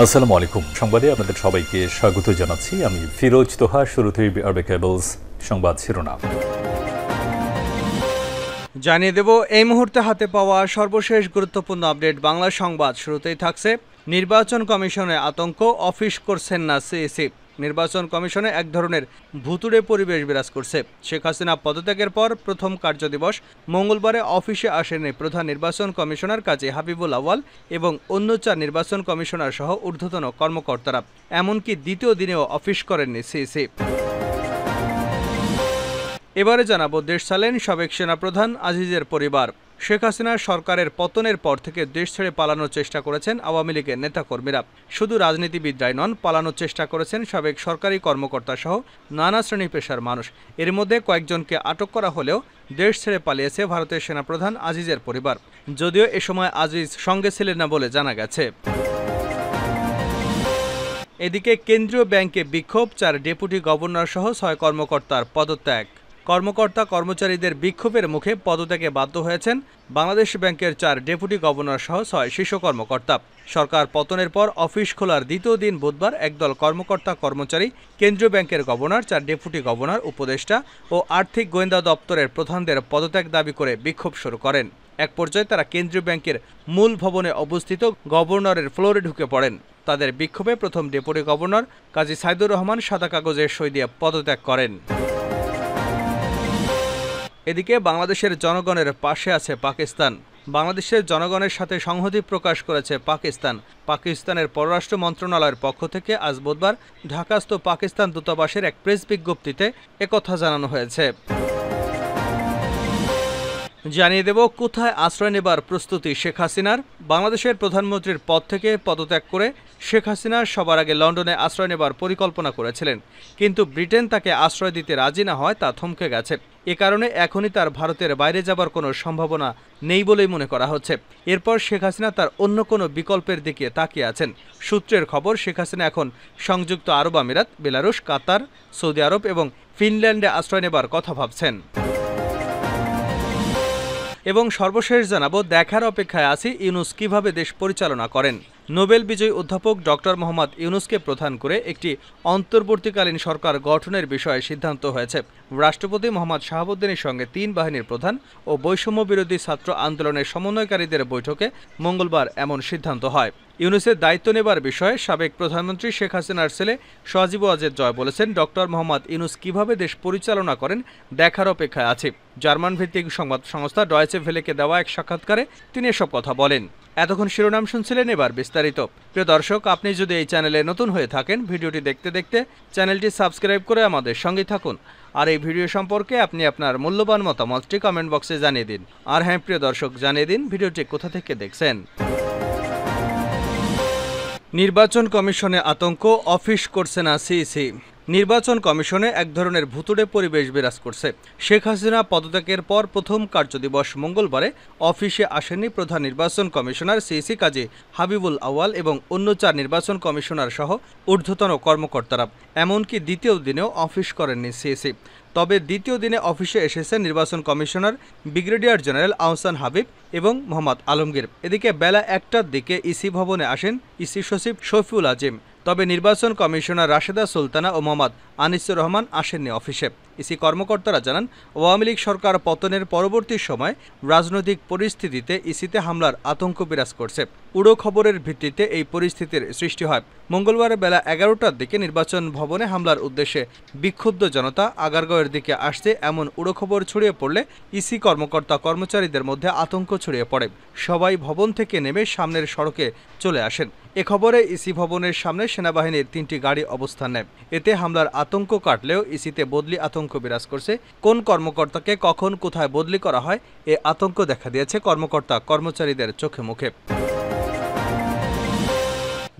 আসসালামু আলাইকুম। সংবাদে আপনাদের সবাইকে স্বাগত জানাচ্ছি। আমি ফিরোজ তোহা। শুরুতেই বিআরবি কেবলস সংবাদ শিরোনাম জানিয়ে দেব এই মুহূর্তে হাতে পাওয়া সর্বশেষ গুরুত্বপূর্ণ আপডেট বাংলা সংবাদ। শুরুতেই থাকছে নির্বাচন কমিশনে আতঙ্ক, অফিস করছেন না সিইসি। নির্বাচন কমিশনে এক ধরনের ভুতুড়ে পরিবেশ বিরাজ করছে। শেখ হাসিনা পদত্যাগের পর প্রথম কার্যদিবস মঙ্গলবারে অফিসে আসেনি প্রধান নির্বাচন কমিশনার কাজী হাবিবুল আউয়াল এবং অন্য 4 নির্বাচন কমিশনার সহ ঊর্ধ্বতন কর্মকর্তারা। এমনকি দ্বিতীয় দিনেও অফিস করেননি সিইসি। এবারে জানাবো দেশ ছাড়লেন সাবেক সেনাপ্রধান আজিজের পরিবার। শেখ হাসিনা সরকারের পতনের পর থেকে দেশ ছেড়ে পালানোর চেষ্টা করেছেন আওয়ামী লীগের নেতাকর্মীরা। শুধু রাজনীতিবিদরাই নন, পালানোর চেষ্টা করেছেন সাবেক সরকারি কর্মকর্তা সহ নানা শ্রেণী পেশার মানুষ। এর মধ্যে কয়েকজনকে আটক করা হলেও দেশ ছেড়ে পালিয়েছে ভারতের সেনাপ্রধান আজিজের পরিবার। যদিও এ সময় আজিজ সঙ্গে ছিলেন না বলে জানা গেছে। এদিকে কেন্দ্রীয় ব্যাংকে বিক্ষোভ, 4 ডেপুটি গভর্নর সহ 6 কর্মকর্তার পদত্যাগ। কর্মচারীদের বিক্ষোভের মুখে পদত্যাগে বাধ্য হয়েছেন বাংলাদেশ ব্যাংকের 4 ডেপুটি গভর্নর সহ 6 শীর্ষ কর্মকর্তা। সরকার পতনের পর অফিস খোলার দ্বিতীয় দিন বুধবার একদল কর্মচারী কেন্দ্রীয় ব্যাংকের গভর্নর, 4 ডেপুটি গভর্নর, উপদেষ্টা ও আর্থিক গোয়েন্দা দপ্তরের প্রধানদের পদত্যাগ দাবি করে বিক্ষোভ শুরু করেন। এক পর্যায়ে তারা কেন্দ্রীয় ব্যাংকের মূল ভবনে অবস্থিত গভর্নরের ফ্লোরে ঢুকে পড়েন। তাদের বিক্ষোভে প্রথম ডেপুটি গভর্নর কাজী সাইদুর রহমান সাদা কাগজে সই দিয়ে পদত্যাগ করেন। এদিকে বাংলাদেশের জনগণের পাশে আছে পাকিস্তান। বাংলাদেশের জনগণের সাথে সংহতি প্রকাশ করেছে পাকিস্তান। পাকিস্তানের পররাষ্ট্র মন্ত্রণালয়ের পক্ষ থেকে আজ বুধবার ঢাকাস্থ পাকিস্তান দূতাবাসের এক প্রেস বিজ্ঞপ্তিতে একথা জানানো হয়েছে। জানিয়ে দেব কোথায় আশ্রয় নেবার প্রস্তুতি শেখ হাসিনার। বাংলাদেশের প্রধানমন্ত্রীর পদ থেকে পদত্যাগ করে শেখ হাসিনা সবার আগে লন্ডনে আশ্রয় নেবার পরিকল্পনা করেছিলেন, কিন্তু ব্রিটেন তাকে আশ্রয় দিতে রাজি না হয় তা থমকে গেছে। এ কারণে এখনই তার ভারতের বাইরে যাবার কোনো সম্ভাবনা নেই বলেই মনে করা হচ্ছে। এরপর শেখ হাসিনা তার অন্য কোনো বিকল্পের দিকে তাকিয়ে আছেন। সূত্রের খবর, শেখ হাসিনা এখন সংযুক্ত আরব আমিরাত, বেলারুশ, কাতার, সৌদি আরব এবং ফিনল্যান্ডে আশ্রয় নেবার কথা ভাবছেন। এবং সর্বশেষ জানাবো দেখার অপেক্ষায় আছি ইউনূস কিভাবে দেশ পরিচালনা করেন। নোবেল বিজয়ী অধ্যাপক ডক্টর মোহাম্মদ ইউনূসকে প্রধান করে একটি অন্তর্বর্তীকালীন সরকার গঠনের বিষয়ে সিদ্ধান্ত হয়েছে। রাষ্ট্রপতি মোহাম্মদ শাহাবুদ্দিনের সঙ্গে 3 বাহিনীর প্রধান ও বৈষম্য বিরোধী ছাত্র আন্দোলনের সমন্বয়কারীদের বৈঠকে মঙ্গলবার এমন সিদ্ধান্ত হয়। ইউনূসের দায়িত্ব নেবার বিষয়ে সাবেক প্রধানমন্ত্রী শেখ হাসিনার ছেলে সজীব ওয়াজেদ জয় বলেছেন, ডক্টর মোহাম্মদ ইউনূস কিভাবে দেশ পরিচালনা করেন দেখার অপেক্ষায় আছে। জার্মান ভিত্তিক সংবাদ সংস্থা ডয়েচে ভেলেকে দেওয়া এক সাক্ষাৎকারে তিনি এসব কথা বলেন। এতক্ষণ শিরোনাম শুনছিলেন, এবার বিস্তারিত। প্রিয় দর্শক, আপনি যদি এই চ্যানেলে নতুন হয়ে থাকেন, ভিডিওটি দেখতে দেখতে চ্যানেলটি সাবস্ক্রাইব করে আমাদের সঙ্গে থাকুন। আর এই ভিডিও সম্পর্কে আপনি আপনার মূল্যবান মতামতটি কমেন্ট বক্সে জানিয়ে দিন। আর হ্যাঁ প্রিয় দর্শক, জানিয়ে দিন ভিডিওটি কোথা থেকে দেখছেন। নির্বাচন কমিশনে আতঙ্ক, অফিস করছে না সিইসি। নির্বাচন কমিশনে এক ধরনের ভুতুড়ে পরিবেশ বিরাজ করছে। শেখ হাসিনা পদত্যাগের পর প্রথম কার্যদিবস মঙ্গলবারে অফিসে আসেনি প্রধান নির্বাচন কমিশনার সিইসি কাজী হাবিবুল আউয়াল এবং অন্য 4 নির্বাচন কমিশনার সহ ঊর্ধ্বতন কর্মকর্তারা। এমনকি দ্বিতীয় দিনেও অফিস করেননি সিইসি। তবে দ্বিতীয় দিনে অফিসে এসেছেন নির্বাচন commissioner brigadier general Ahsan Habib এবং মোহাম্মদ আলমগীর। এদিকে বেলা 1টার দিকে ইসি ভবনে আসেন ইসি সচিব শফিউল আজিম। তবে নির্বাচন কমিশনার রাশেদা সুলতানা ও মোহাম্মদ আনিসুর রহমান আসেননি অফিসে। ইসি কর্মকর্তারা জানান, আওয়ামী লীগ সরকার পতনের পরবর্তী সময় রাজনৈতিক পরিস্থিতিতে ইসিতে হামলার আতঙ্ক বিরাজ করছে। উড়ো খবরের ভিত্তিতে এই পরিস্থিতির সৃষ্টি হয়। মঙ্গলবার বেলা 11টার দিকে নির্বাচন ভবনে হামলার উদ্দেশ্যে বিক্ষুব্ধ জনতা আগারগাঁওয়ের দিকে আসছে এমন উড়ো খবর ছড়িয়ে পড়লে ইসি কর্মচারীদের মধ্যে আতঙ্ক ছড়িয়ে পড়ে। সবাই ভবন থেকে নেমে সামনের সড়কে চলে আসেন। এ খবরে ইসি ভবনের সামনে সেনাবাহিনীর 3টি গাড়ি অবস্থান নেয়। এতে হামলার আতঙ্ক কাটলেও ইসিতে বদলি আতঙ্ক বিরাজ করছে। কোন কর্মকর্তাকে কখন কোথায় বদলি করা হয় এ আতঙ্ক দেখা দিয়েছে কর্মচারীদের চোখে মুখে।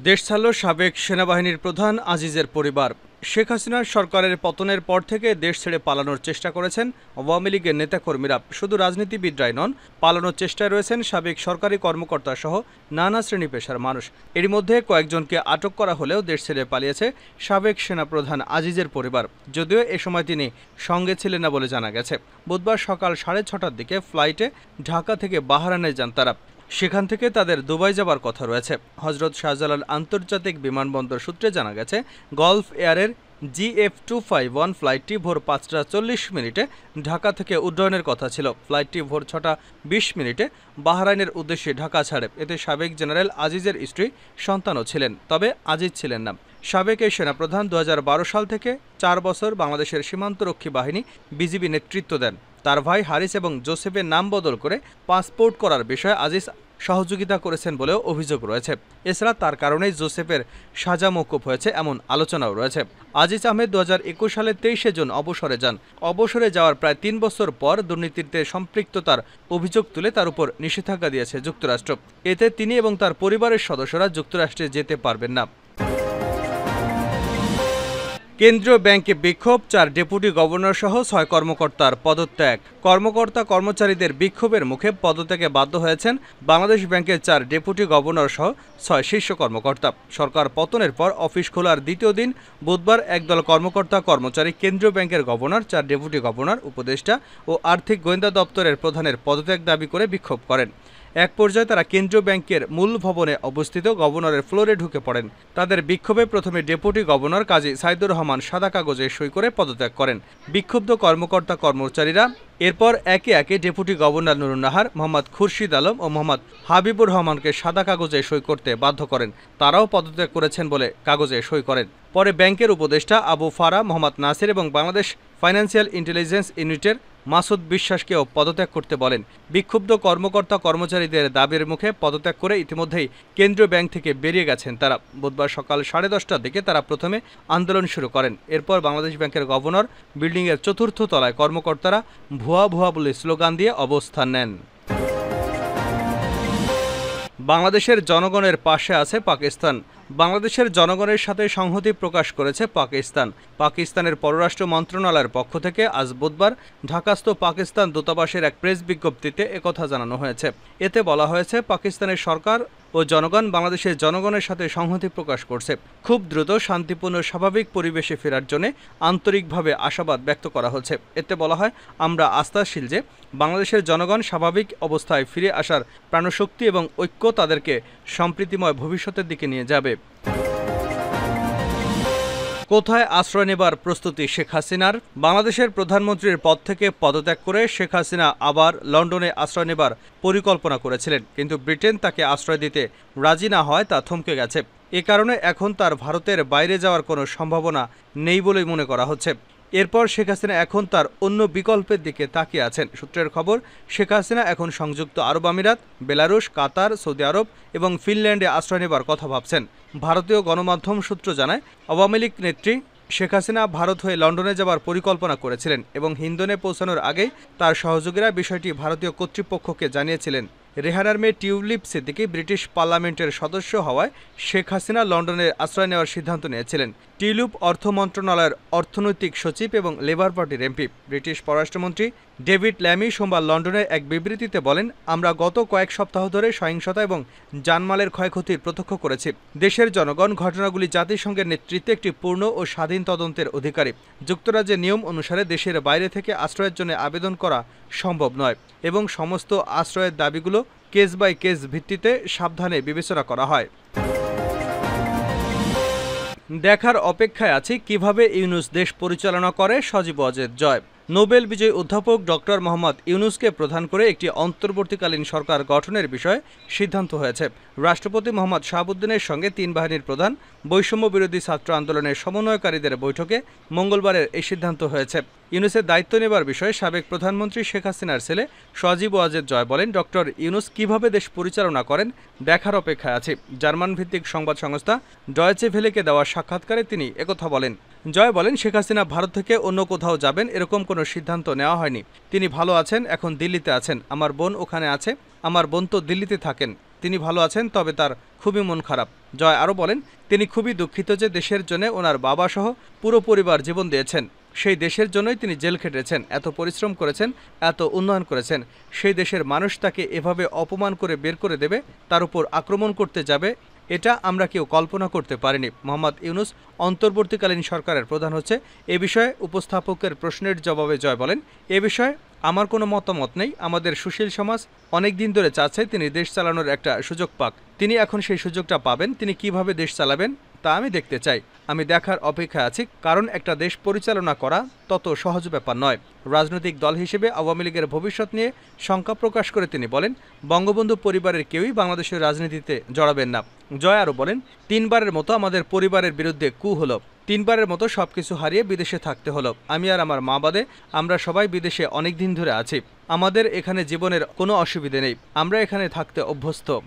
দেশ ছাড়ল সাবেক সেনাবাহিনীর প্রধান আজিজের পরিবার। শেখ হাসিনার সরকারের পতনের পর থেকে দেশ ছেড়ে পালানোর চেষ্টা করেছেন আওয়ামী লীগের নেতাকর্মীরা। শুধু রাজনীতিবিদরাই নন, পালানোর চেষ্টায় রয়েছেন সাবেক সরকারি কর্মকর্তা সহ নানা শ্রেণী পেশার মানুষ। এর মধ্যে কয়েকজনকে আটক করা হলেও দেশ ছেড়ে পালিয়েছে সাবেক সেনাপ্রধান আজিজের পরিবার। যদিও এ সময় তিনি সঙ্গে ছিলেন না বলে জানা গেছে। বুধবার সকাল 6:30টার দিকে ফ্লাইটে ঢাকা থেকে বাহরাইনে যান তারা। সেখান থেকে তাদের দুবাই যাবার কথা রয়েছে। হজরত শাহজালাল আন্তর্জাতিক বিমানবন্দর সূত্রে জানা গেছে, গলফ এয়ারের GF251 ফ্লাইটটি ভোর 5:40 ঢাকা থেকে উড্ডয়নের কথা ছিল। ফ্লাইটটি ভোর 6:20 বাহরাইনের উদ্দেশ্যে ঢাকা ছাড়ে। এতে সাবেক জেনারেল আজিজের স্ত্রী, সন্তানও ছিলেন, তবে আজিজ ছিলেন না। সাবেক এই সেনাপ্রধান 2012 সাল থেকে 4 বছর বাংলাদেশের সীমান্তরক্ষী বাহিনী বিজিবি নেতৃত্ব দেন। তার ভাই হারিস এবং জোসেফের নাম বদল করে পাসপোর্ট করার বিষয়ে আজিজ সহযোগিতা করেছেন বলেও অভিযোগ রয়েছে। এছাড়া তার কারণেই জোসেফের সাজা মওকুফ হয়েছে এমন আলোচনাও রয়েছে। আজিজ আহমেদ 2021 সালের 23 জুন অবসরে যান। অবসরে যাওয়ার প্রায় 3 বছর পর দুর্নীতিতে সম্পৃক্ততার অভিযোগ তুলে তার উপর নিষেধাজ্ঞা দিয়েছে যুক্তরাষ্ট্র। এতে তিনি এবং তার পরিবারের সদস্যরা যুক্তরাষ্ট্রে যেতে পারবেন না। কেন্দ্রীয় ব্যাংকে বিক্ষোভ, 4 ডেপুটি গভর্নর সহ 6 কর্মকর্তার পদত্যাগ। কর্মকর্তা-কর্মচারীদের বিক্ষোভের মুখে পদত্যাগে বাধ্য হয়েছেন বাংলাদেশ ব্যাংকের 4 ডেপুটি গভর্নর সহ 6 শীর্ষ কর্মকর্তা। সরকার পতনের পর অফিস খোলার দ্বিতীয় দিন বুধবার একদল কর্মকর্তা-কর্মচারী কেন্দ্রীয় ব্যাংকের গভর্নর, 4 ডেপুটি গভর্নর, উপদেষ্টা ও আর্থিক গোয়েন্দা দপ্তরের প্রধানের পদত্যাগ দাবি করে বিক্ষোভ করেন। এক পর্যায়ে তারা কেন্দ্রীয় ব্যাংকের মূল ভবনে অবস্থিত গভর্নরের ফ্লোরে ঢুকে পড়েন। তাদের বিক্ষোভে প্রথমে ডেপুটি গভর্নর কাজী সাইদুর রহমান সাদা কাগজে সই করে পদত্যাগ করেন। বিক্ষুব্ধ কর্মকর্তা-কর্মচারীরা এরপর একে একে ডেপুটি গভর্নর নুরুন নাহার, মোহাম্মদ খুরশিদ আলম ও মোহাম্মদ হাবিবুর রহমানকে সাদা কাগজে সই করতে বাধ্য করেন। তারাও পদত্যাগ করেছেন বলে কাগজে সই করেন। পরে ব্যাংকের উপদেষ্টা আবু ফারা, মোহাম্মদ নাসির এবং বাংলাদেশ ফাইন্যান্সিয়াল ইন্টেলিজেন্স ইউনিটের মাসুদ বিশ্বাসকেও পদত্যাগ করতে বলেন। বিক্ষুব্ধ কর্মকর্তা-কর্মচারীদের দাবির মুখে পদত্যাগ করে ইতিমধ্যেই কেন্দ্রীয় ব্যাংক থেকে বেরিয়ে গেছেন তারা। বুধবার সকাল 10:30টার দিকে তারা প্রথমে আন্দোলন শুরু করেন। এরপর বাংলাদেশ ব্যাংকের গভর্নর বিল্ডিংয়ের 4র্থ তলায় কর্মকর্তারা ভুয়া ভুয়া বলে স্লোগান দিয়ে অবস্থান নেন। বাংলাদেশের জনগণের পাশে আছে পাকিস্তান। বাংলাদেশের জনগণের সাথে সংহতি প্রকাশ করেছে পাকিস্তান। পাকিস্তানের পররাষ্ট্র মন্ত্রণালয়ের পক্ষ থেকে আজ বুধবার ঢাকাস্থ পাকিস্তান দূতাবাসের এক প্রেস বিজ্ঞপ্তিতে একথা জানানো হয়েছে। এতে বলা হয়েছে, পাকিস্তানের সরকার ও জনগণ বাংলাদেশের জনগণের সাথে সংহতি প্রকাশ করছে। খুব দ্রুত শান্তিপূর্ণ স্বাভাবিক পরিবেশে ফেরার জন্য আন্তরিকভাবে আশাবাদ ব্যক্ত করা হচ্ছে। এতে বলা হয়, আমরা আস্থাশীল যে বাংলাদেশের জনগণ স্বাভাবিক অবস্থায় ফিরে আসার প্রাণশক্তি এবং ঐক্য তাদেরকে সম্প্রীতিময় ভবিষ্যতের দিকে নিয়ে যাবে। কোথায় আশ্রয় নেবার প্রস্তুতি শেখ হাসিনার? বাংলাদেশের প্রধানমন্ত্রীর পদ থেকে পদত্যাগ করে শেখ হাসিনা আবার লন্ডনে আশ্রয় নেবার পরিকল্পনা করেছিলেন, কিন্তু ব্রিটেন তাকে আশ্রয় দিতে রাজি না হয় তা থমকে গেছে। এ কারণে এখন তার ভারতের বাইরে যাওয়ার কোনো সম্ভাবনা নেই বলেই মনে করা হচ্ছে। এরপর শেখ হাসিনা এখন তার অন্য বিকল্পের দিকে তাকিয়ে আছেন। সূত্রের খবর, শেখ হাসিনা এখন সংযুক্ত আরব আমিরাত, বেলারুশ, কাতার, সৌদি আরব এবং ফিনল্যান্ডে আশ্রয় নেবার কথা ভাবছেন। ভারতীয় গণমাধ্যম সূত্র জানায়, আওয়ামী লীগ নেত্রী শেখ হাসিনা ভারত হয়ে লন্ডনে যাবার পরিকল্পনা করেছিলেন এবং হিন্দনে পৌঁছানোর আগেই তার সহযোগীরা বিষয়টি ভারতীয় কর্তৃপক্ষকে জানিয়েছিলেন। রেহানার মেয়ে টিউলিপ সিদ্দিকী ব্রিটিশ পার্লামেন্টের সদস্য হওয়ায় শেখ হাসিনা লন্ডনে আশ্রয় নেওয়ার সিদ্ধান্ত নিয়েছিলেন। টিউলিপ অর্থ মন্ত্রণালয়ের অর্থনৈতিক সচিব এবং লেবার পার্টির এমপি। ব্রিটিশ পররাষ্ট্রমন্ত্রী ডেভিড ল্যামি সোমবার লন্ডনের এক বিবৃতিতে বলেন, আমরা গত কয়েক সপ্তাহ ধরে সহিংসতা এবং জানমালের ক্ষয়ক্ষতির প্রত্যক্ষ করেছি। দেশের জনগণ ঘটনাগুলি জাতিসংঘের নেতৃত্বে একটি পূর্ণ ও স্বাধীন তদন্তের অধিকারী। যুক্তরাজ্যের নিয়ম অনুসারে দেশের বাইরে থেকে আশ্রয়ের জন্য আবেদন করা সম্ভব নয় এবং সমস্ত আশ্রয়ের দাবিগুলো কেস বাই কেস ভিত্তিতে সাবধানে বিবেচনা করা হয়। দেখার অপেক্ষায় আছি কিভাবে ইউনূস দেশ পরিচালনা করে সজীব ওয়াজেদ জয়। নোবেল বিজয়ী অধ্যাপক ডক্টর মোহাম্মদ ইউনূসকে প্রধান করে একটি অন্তর্বর্তীকালীন সরকার গঠনের বিষয়ে সিদ্ধান্ত হয়েছে। রাষ্ট্রপতি মোহাম্মদ শাহাবুদ্দিনের সঙ্গে 3 বাহিনীর প্রধান, বৈষম্য বিরোধী ছাত্র আন্দোলনের সমন্বয়কারীদের বৈঠকে মঙ্গলবারের এই সিদ্ধান্ত হয়েছে। ইউনূসের দায়িত্ব নেবার বিষয়ে সাবেক প্রধানমন্ত্রী শেখ হাসিনার ছেলে সজীব ওয়াজেদ জয় বলেন, ডক্টর ইউনূস কিভাবে দেশ পরিচালনা করেন দেখার অপেক্ষায় আছে। জার্মান ভিত্তিক সংবাদ সংস্থা ডয়েচে ভেলেকে দেওয়া সাক্ষাৎকারে তিনি একথা বলেন। জয় বলেন, শেখ হাসিনা ভারত থেকে অন্য কোথাও যাবেন এরকম কোনো সিদ্ধান্ত নেওয়া হয়নি। তিনি ভালো আছেন, এখন দিল্লিতে আছেন। আমার বোন ওখানে আছে, আমার বোন তো দিল্লিতে থাকেন। তিনি ভালো আছেন, তবে তার খুবই মন খারাপ। জয় আরও বলেন, তিনি খুবই দুঃখিত যে দেশের জন্য ওনার বাবা সহ পুরো পরিবার জীবন দিয়েছেন। সেই দেশের জন্যই তিনি জেল খেটেছেন, এত পরিশ্রম করেছেন, এত উন্নয়ন করেছেন। সেই দেশের মানুষ তাকে এভাবে অপমান করে বের করে দেবে, তার উপর আক্রমণ করতে যাবে, এটা আমরা কেউ কল্পনা করতে পারিনি। মোহাম্মদ ইউনূস অন্তর্বর্তীকালীন সরকারের প্রধান হচ্ছে এ বিষয়ে উপস্থাপকের প্রশ্নের জবাবে জয় বলেন, এ বিষয়ে আমার কোনো মতামত নেই। আমাদের সুশীল সমাজ অনেক দিন ধরে চাচ্ছে তিনি দেশ চালানোর একটা সুযোগ পাক। তিনি এখন সেই সুযোগটা পাবেন। তিনি কিভাবে দেশ চালাবেন তা আমি দেখতে চাই। আমি দেখার অপেক্ষায় আছি, কারণ একটা দেশ পরিচালনা করা তত সহজ ব্যাপার নয়। রাজনৈতিক দল হিসেবে আওয়ামী লীগের ভবিষ্যৎ নিয়ে শঙ্কা প্রকাশ করে তিনি বলেন, বঙ্গবন্ধু পরিবারের কেউই বাংলাদেশের রাজনীতিতে জড়াবেন না। জয় আরও বলেন, 3বারের মতো আমাদের পরিবারের বিরুদ্ধে কু হলো, 3বারের মতো সবকিছু হারিয়ে বিদেশে থাকতে হলো। আমি আর আমার মা বাদে আমরা সবাই বিদেশে অনেক দিন ধরে আছি। আমাদের এখানে জীবনের কোনো অসুবিধে নেই। আমরা এখানে থাকতে অভ্যস্ত।